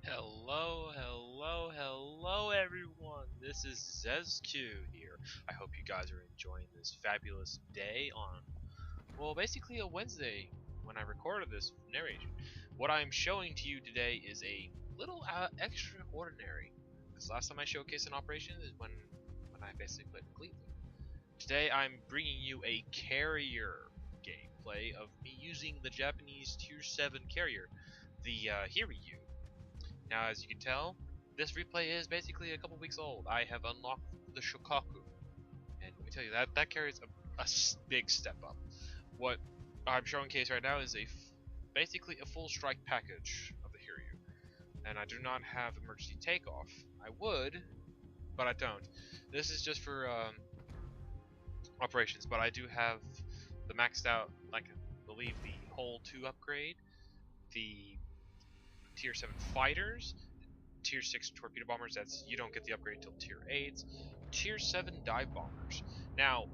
Hello, everyone. This is ZezQ here. I hope you guys are enjoying this fabulous day on, well, basically a Wednesday when I recorded this narration. What I'm showing to you today is a little extraordinary. Because last time I showcased an operation is when I basically played Cleveland. Today I'm bringing you a carrier gameplay of me using the Japanese Tier 7 carrier, the Hiryu. Now, as you can tell, this replay is basically a couple weeks old. I have unlocked the Shokaku, and let me tell you, that carries a big step up. What I'm showing case right now is basically a full strike package of the Hiryu, and I do not have emergency takeoff. I would, but I don't. This is just for operations, but I do have the maxed out, like I believe the Hull 2 upgrade, the Tier 7 fighters, Tier 6 torpedo bombers, that's you don't get the upgrade until Tier 8, Tier 7 dive bombers. Now,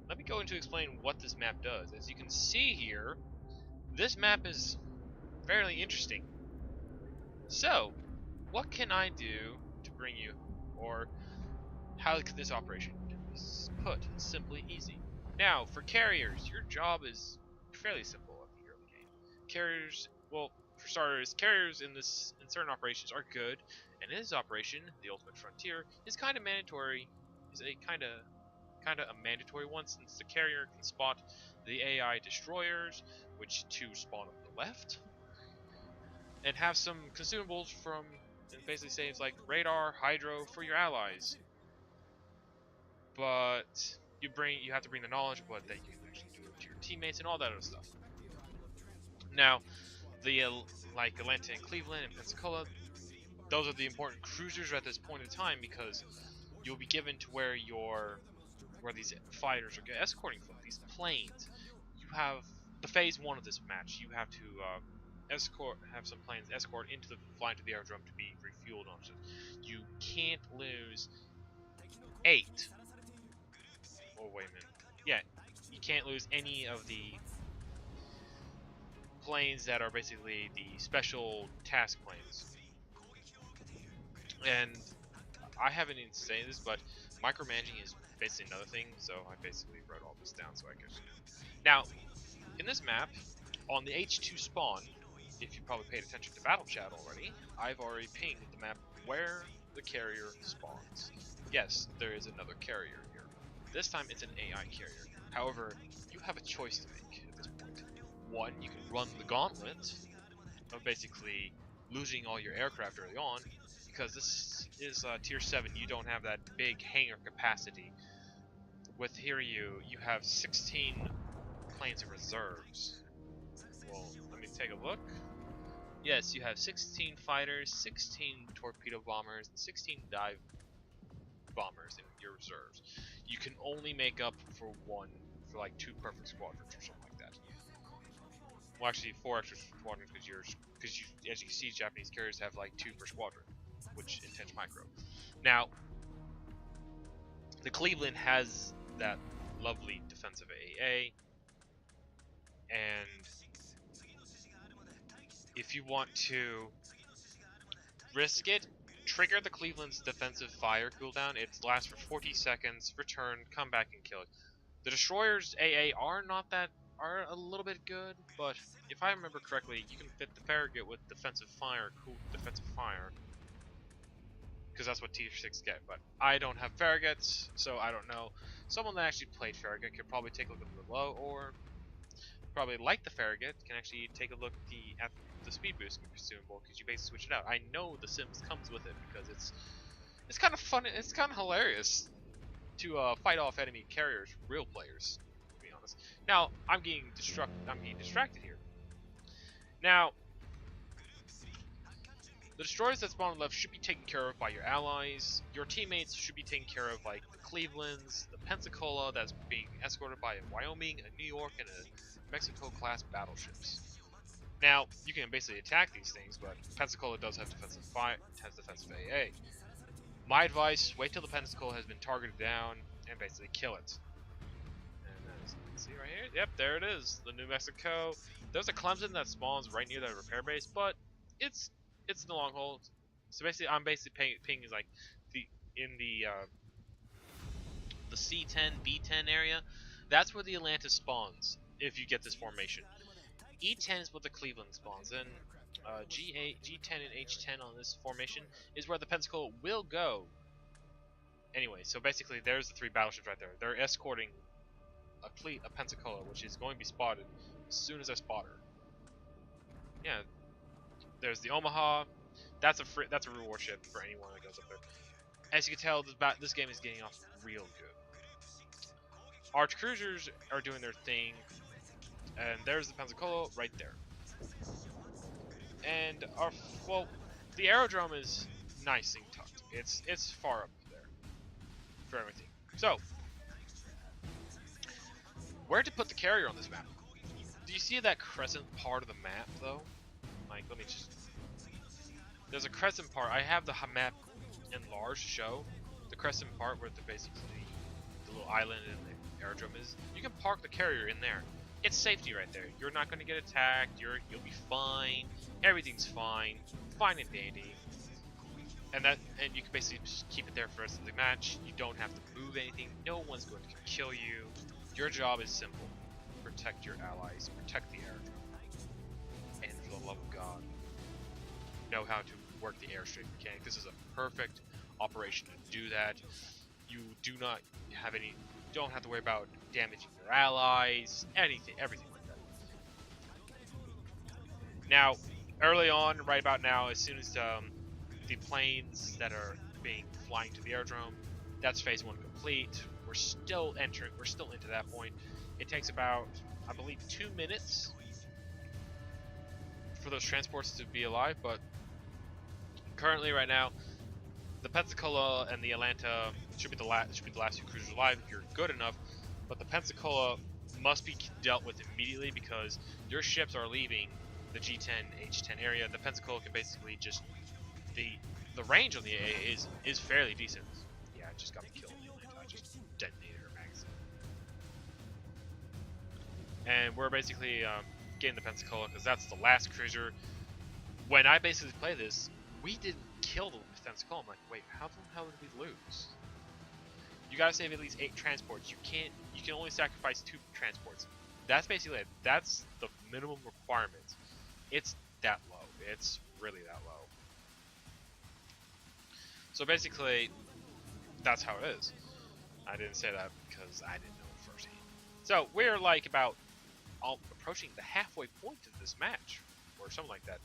let me go into explain what this map does. As you can see here, this map is fairly interesting. So, what can I do to bring you, or how could this operation be put? It's simply easy. Now, for carriers, your job is fairly simple at the early game. Carriers, well, for starters, carriers in certain operations are good, and in this operation, the Ultimate Frontier, is kind of mandatory. Is a kind of a mandatory one, since the carrier can spot the AI destroyers, which two spawn on the left, and have some consumables from, and basically saves like radar, hydro for your allies. But you have to bring the knowledge of what they can actually do to your teammates and all that other stuff. Now, the like Atlanta and Cleveland and Pensacola, those are the important cruisers at this point in time, because you'll be given to where these fighters are escorting from, these planes. You have the phase 1 of this match. You have to have some planes fly into the aerodrome to be refueled on. So you can't lose 8. Oh wait a minute. Yeah, you can't lose any of the planes that are basically the special task planes. And I haven't even said this, but micromanaging is basically another thing, so I basically wrote all this down so I could. Now, in this map, on the H2 spawn, if you probably paid attention to battle chat already, I've already pinged the map where the carrier spawns. Yes, there is another carrier here. This time it's an AI carrier. However, you have a choice to make at this point. One, you can run the gauntlet of basically losing all your aircraft early on, because this is Tier 7, you don't have that big hangar capacity. With Hiryu, you have 16 planes of reserves. Well, let me take a look. Yes, you have 16 fighters, 16 torpedo bombers, and 16 dive bombers in your reserves. You can only make up for like 2 perfect squadrons or something like that. Well, actually 4 extra squadrons, because you, as you can see, Japanese carriers have like 2 per squadron, which intense micro. Now, the Cleveland has that lovely defensive AA, and if you want to risk it, trigger the Cleveland's defensive fire cooldown. It lasts for 40 seconds, return, come back and kill it. The destroyers AA are a little bit good, but if I remember correctly, you can fit the Farragut with defensive fire, because that's what Tier 6 get. But I don't have Farraguts, so I don't know. Someone that actually played Farragut could probably take a look at the below, or probably like the Farragut can actually take a look at the speed boost consumable, because you basically switch it out. I know the Sims comes with it because it's kind of fun. It's kind of hilarious to fight off enemy carriers, real players, to be honest. Now I'm getting distracted here. Now, the destroyers that spawn on the left should be taken care of by your allies. Your teammates should be taken care of, like the Clevelands, the Pensacola that's being escorted by a Wyoming, a New York, and a Mexico-class battleships. Now, you can basically attack these things, but Pensacola does have defensive AA. My advice, wait till the Pensacola has been targeted down and basically kill it. And as you can see right here, yep, there it is, the New Mexico. There's a Clemson that spawns right near that repair base, but it's It's in the long haul. So basically, I'm basically ping is like the in the C10 B10 area. That's where the Atlanta spawns. If you get this formation, E10 is what the Cleveland spawns, and G8, G10, and H10 on this formation is where the Pensacola will go. Anyway, so basically, there's the three battleships right there. They're escorting a fleet of Pensacola, which is going to be spotted as soon as I spot her. Yeah, there's the Omaha. That's a real warship for anyone that goes up there. As you can tell, this game is getting off real good. Arch cruisers are doing their thing, and there's the Pensacola right there. And well, the aerodrome is nice and tucked. It's far up there for everything. So, where to put the carrier on this map? Do you see that crescent part of the map though? Like, let me just. There's a crescent part. I have the map enlarged to show the crescent part where basically the little island and the aerodrome is. You can park the carrier in there. It's safety right there. You're not going to get attacked. You'll be fine. Everything's fine and dandy. And you can basically just keep it there for the rest of the match. You don't have to move anything. No one's going to kill you. Your job is simple: protect your allies, protect the aerodrome, and for the love of God, know how to work the airstrike mechanic. This is a perfect operation to do that. You don't have to worry about damaging your allies, everything like that. Now, early on, right about now, as soon as the planes that are flying to the aerodrome, that's phase 1 complete. We're still into that point. It takes about, I believe, 2 minutes for those transports to be alive, but currently right now, the Pensacola and the Atlanta should be the last two cruisers alive if you're good enough, but the Pensacola must be dealt with immediately because your ships are leaving the G10 H10 area. The Pensacola can basically just the range on the AA is fairly decent. Yeah, I just got me killed in the Atlanta. I just detonated her magazine. And we're basically getting the Pensacola because that's the last cruiser. When I basically play this, we didn't kill the Pensacola. I'm like, wait, how the hell did we lose? You gotta save at least 8 transports. You can only sacrifice 2 transports. That's basically it. That's the minimum requirement. It's that low. It's really that low. So basically, that's how it is. I didn't say that because I didn't know it firsthand. So we're like about approaching the halfway point of this match, or something like that.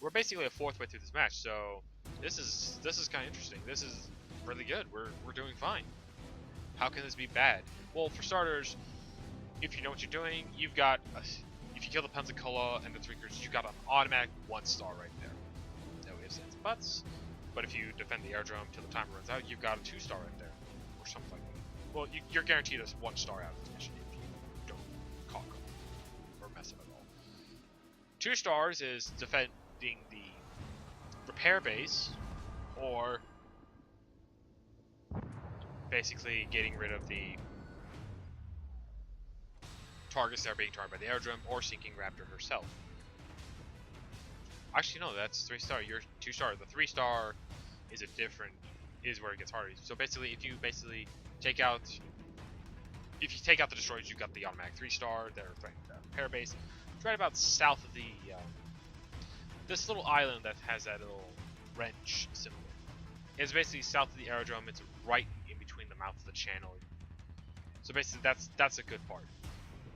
We're basically a 4th way through this match, so this is kind of interesting. This is really good. We're doing fine. How can this be bad? Well, for starters, if you know what you're doing, you've got if you kill the Pensacola and the 3 cruisers, you've got an automatic 1-star right there. No ifs, ands, buts. But if you defend the aerodrome till the timer runs out, you've got a 2-star right there, or something like that. Well, you're guaranteed a 1-star out of this mission if you don't cock them or mess up at all. 2 stars is defending the repair base, or basically getting rid of the targets that are being targeted by the aerodrome, or sinking Raptor herself. Actually, no, that's 3-star. You're 2-star. The 3-star is where it gets harder. So basically, if you take out the destroyers, you've got the automatic 3-star. They're threatening the repair base. It's right about south of this little island that has that little wrench symbol. It's basically south of the aerodrome. It's right in between the mouth of the channel. So basically, that's a good part.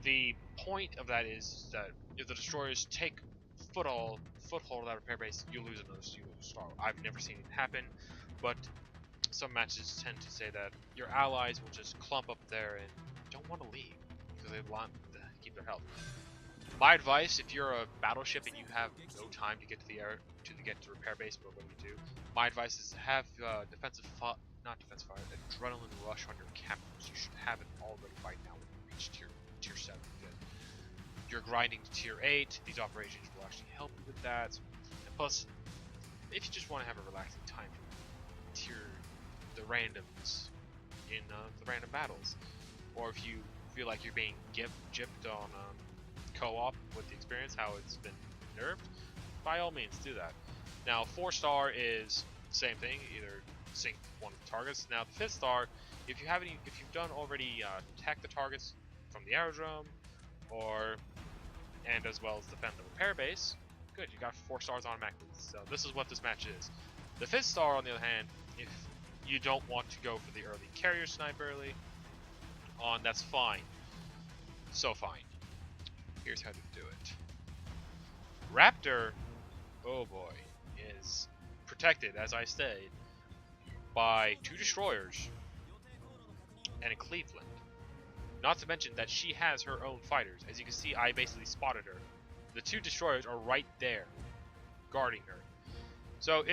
The point of that is that if the destroyers take foothold of that repair base, you lose another star. I've never seen it happen, but some matches tend to say that your allies will just clump up there and don't want to leave because they want to keep their health. My advice, if you're a battleship and you have no time to get to the repair base, but what do you do? My advice is to have adrenaline rush on your captains. You should have it already by now when you reach tier 7. You're grinding to tier 8. These operations will actually help you with that. And plus, if you just want to have a relaxing time, tier the randoms in the random battles, or if you feel like you're being gypped on co-op with the experience, how it's been nerfed, by all means do that. Now 4-star is same thing, either sink one of the targets. Now the 5th star, if you've done already attack the targets from the aerodrome, and as well as defend the repair base, good, you got 4 stars automatically. So this is what this match is. The 5th star, on the other hand, if you don't want to go for the early carrier snipe early on, that's fine. So fine. Here's how to do it. Raptor, oh boy, is protected, as I said, by 2 destroyers and a Cleveland. Not to mention that she has her own fighters. As you can see, I basically spotted her. The 2 destroyers are right there, guarding her. So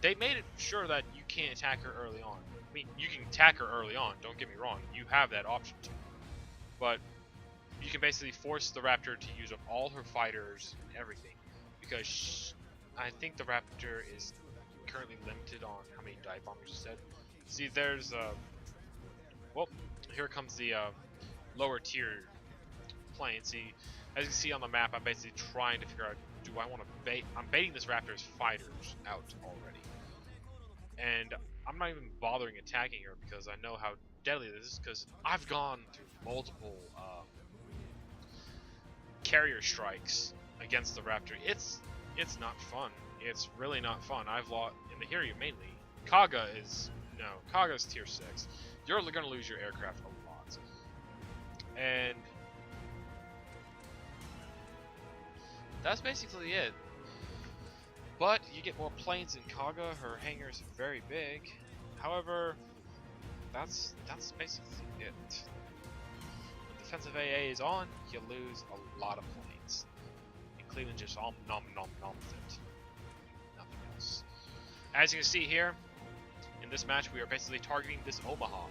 they made it sure that you can't attack her early on. I mean, you can attack her early on, don't get me wrong. You have that option too. But you can basically force the Raptor to use up all her fighters and everything. Because I think the Raptor is currently limited on how many dive bombers you said. See, there's well, here comes the lower tier plane. See, as you can see on the map, I'm basically trying to figure out, do I want to bait? I'm baiting this Raptor's fighters out already, and I'm not even bothering attacking her because I know how deadly this is. Because I've gone through multiple carrier strikes against the Raptor. It's not fun. It's really not fun. I've lost in the Hiryu mainly. Kaga's tier 6. You're gonna lose your aircraft a lot, and that's basically it. But you get more planes in Kaga. Her hangar's very big. However, that's basically it. When defensive AA is on, you lose a lot of planes. And Cleveland just nom it. Nothing else. As you can see here, in this match, we are basically targeting this Omaha.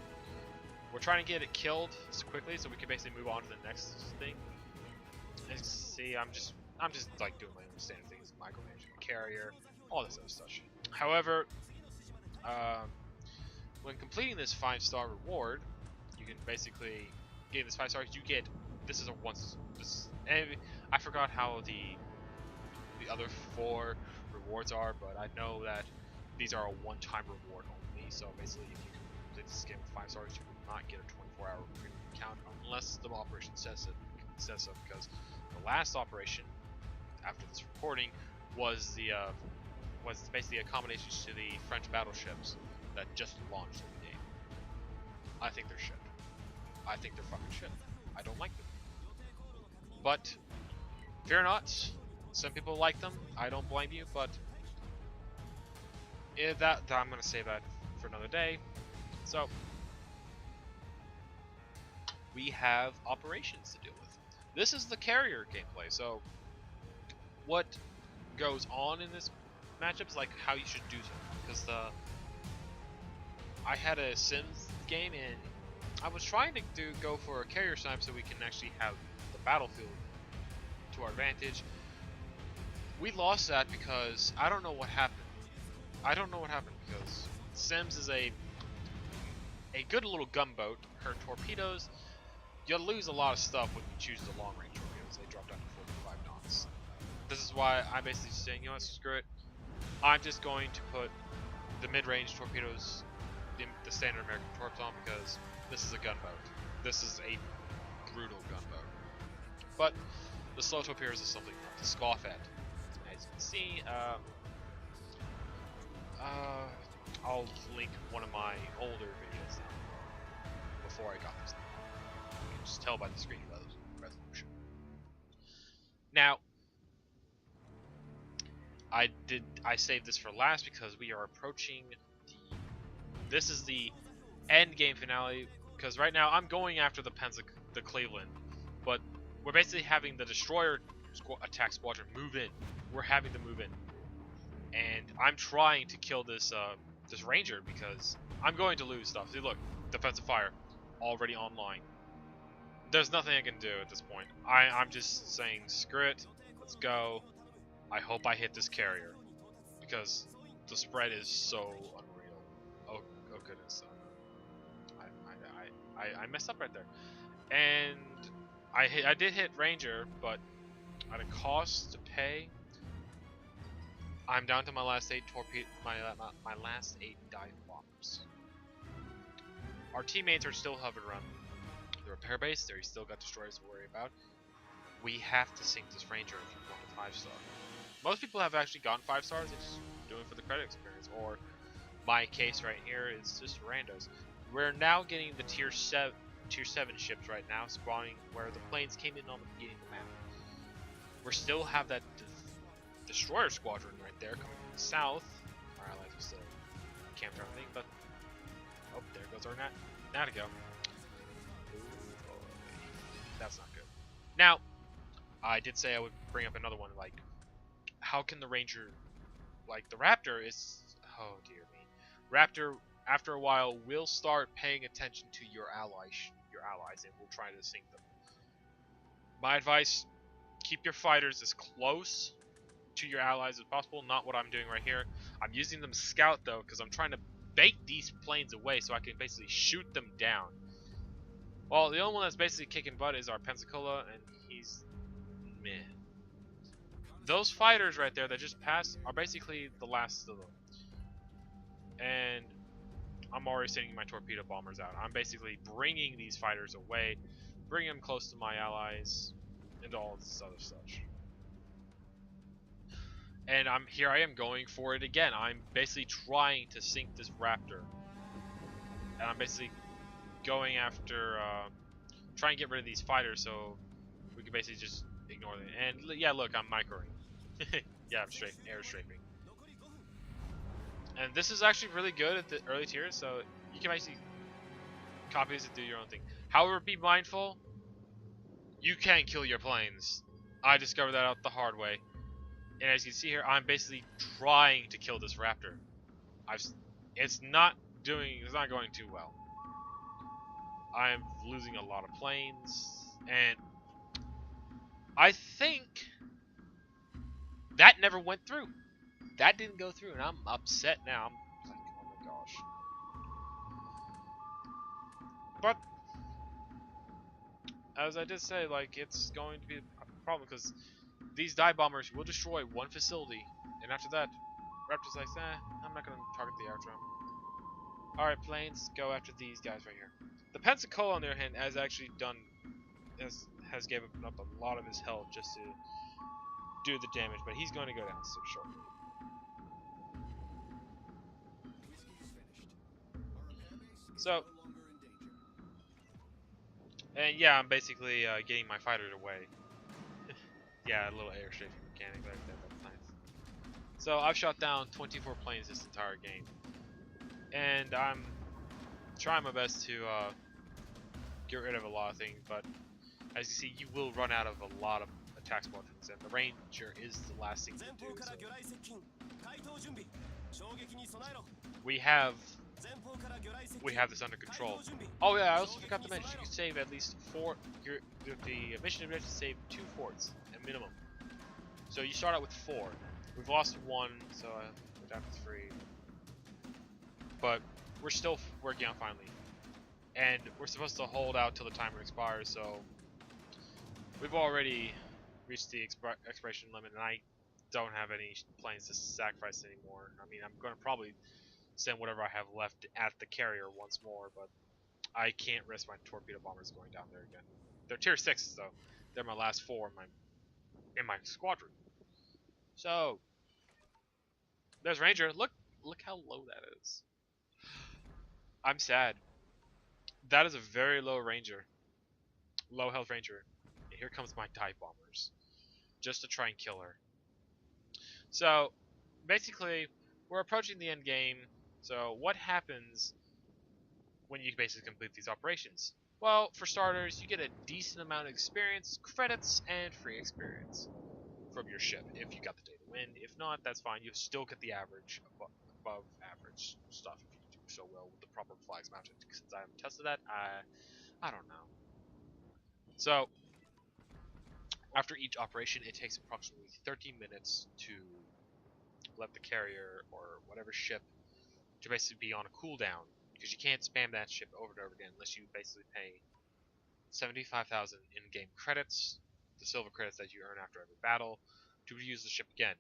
We're trying to get it killed as quickly so we can basically move on to the next thing. As you can see, I'm just like doing my own standard things, micromanaging the carrier, all this other stuff. However, when completing this 5-star reward, you can basically get this 5 stars. You get and I forgot how the other 4 rewards are, but I know that these are a one-time reward only. So basically, if you complete this game with 5 stars, you will not get a 24-hour premium count unless the operation says so. Because the last operation after this recording was basically accommodations to the French battleships that just launched in the game. I think they're shit. I think they're fucking shit. I don't like them. But fear not. Some people like them. I don't blame you. But that I'm gonna save that for another day. So we have operations to deal with. This is the carrier gameplay. So what goes on in this matchup is like how you should do something. Because I had a Sims game and I was trying to go for a carrier snipe so we can actually have the battlefield to our advantage. We lost that because I don't know what happened. Because Sims is a good little gunboat. Her torpedoes, you lose a lot of stuff when you choose the long range torpedoes. They drop down to 45 knots. This is why I'm basically saying, you know what, screw it. I'm just going to put the mid-range torpedoes, the standard American torps on, because this is a gunboat. This is a brutal gunboat. But the slow torpedoes is something not to scoff at. As you can see, I'll link one of my older videos before I got this. You can just tell by the screen resolution. Now, I saved this for last because we are approaching this is the end game finale, because right now I'm going after the Cleveland, but we're basically having the destroyer attack squadron move in. We're having to move in, and I'm trying to kill this ranger because I'm going to lose stuff. See, look, defensive fire already online. There's nothing I can do at this point. I'm just saying, screw it, let's go. I hope I hit this carrier because the spread is so unreal. Oh goodness. I messed up right there, and I did hit ranger, but at a cost to pay. I'm down to my last 8 torpedo, my last 8 dive bombers. Our teammates are still hovering around the repair base. They still got destroyers to worry about. We have to sink this Ranger if you want a 5-star. Most people have actually gotten 5 stars. They're just doing it for the credit experience. Or my case right here is just randos. We're now getting the tier 7 ships right now, spawning where the planes came in on the beginning of the map. We still have that destroyer squadron right there coming from the south. Our allies are still camped around everything, but oh, there goes our Natigo. That's not good. Now, I did say I would bring up another one. Like, how can the Ranger, like the Raptor, is? Oh dear me, Raptor. After a while, will start paying attention to your allies, and will try to sink them. My advice: keep your fighters as close to your allies as possible. Not what I'm doing right here. I'm using them scout though, because I'm trying to bait these planes away so I can basically shoot them down. Well, the only one that's basically kicking butt is our Pensacola, and he's meh. Those fighters right there that just passed are basically the last of them. And I'm already sending my torpedo bombers out. I'm basically bringing these fighters away, bringing them close to my allies, and all this other such. And I am going for it again. I'm basically trying to sink this Raptor. And I'm basically going after, trying to get rid of these fighters so we can basically just ignore them. And yeah, look, I'm microing. Yeah, I'm air strafing. And this is actually really good at the early tiers, so you can basically copy this and do your own thing. However, be mindful, you can kill your planes. I discovered that out the hard way. And as you can see here, I'm basically trying to kill this Raptor. It's not going too well. I'm losing a lot of planes, and I think that never went through. That didn't go through, and I'm upset now. I'm like, oh my gosh. But as I did say, like, it's going to be a problem because these dive bombers will destroy one facility, and after that, Raptor's like, I'm not going to target the airdrome. Alright, planes, go after these guys right here. The Pensacola, on the other hand, has actually has given up a lot of his health just to do the damage, but he's going to go down so shortly. So, and yeah, I'm basically getting my fighter away. Yeah, a little air strafing mechanic like that. That's nice. So I've shot down 24 planes this entire game, and I'm trying my best to get rid of a lot of things. But as you see, you will run out of a lot of attack squadrons, and the Ranger is the last thing to do. So we have this under control. Oh yeah, I also forgot to mention you can save at least 4. The mission objective is save 2 forts at minimum. So you start out with 4. We've lost 1, so we're down to 3. But we're still working out finally, and we're supposed to hold out till the timer expires. So we've already reached the expiration limit, and I don't have any planes to sacrifice anymore. I mean, I'm going to probably send whatever I have left at the carrier once more, but I can't risk my torpedo bombers going down there again. They're tier 6s though. They're my last 4 in my squadron. So there's Ranger. Look how low that is. I'm sad. That is a very low Ranger. Low health Ranger. And here comes my dive bombers. Just to try and kill her. So basically we're approaching the end game. So what happens when you basically complete these operations? Well, for starters, you get a decent amount of experience, credits, and free experience from your ship if you got the day to win. If not, that's fine. You still get the average, above average stuff if you do so well with the proper flags mounted. Since I haven't tested that, I don't know. So after each operation, it takes approximately 30 minutes to let the carrier or whatever ship to basically be on a cooldown, because you can't spam that ship over and over again unless you basically pay 75,000 in-game credits, the silver credits that you earn after every battle, to use the ship again.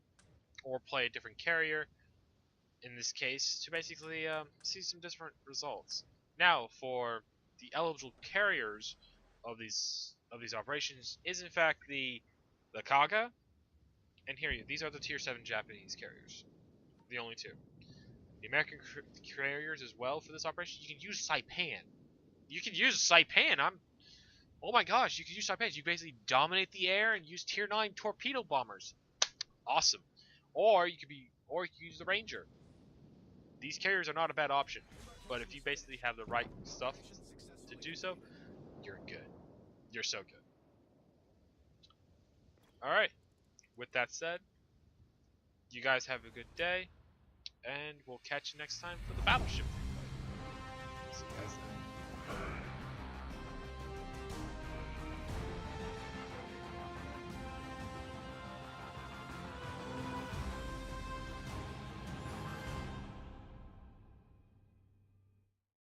or play a different carrier in this case to basically see some different results. Now, for the eligible carriers of these operations is in fact the Kaga, and here these are the tier 7 Japanese carriers, the only two. The American carriers as well for this operation. You can use Saipan. You can use Saipan. Oh my gosh, you can use Saipan. You basically dominate the air and use tier 9 torpedo bombers. Awesome. Or you could use the Ranger. These carriers are not a bad option, but if you basically have the right stuff to do so, you're good. You're so good. Alright, with that said, you guys have a good day, and we'll catch you next time for the battleship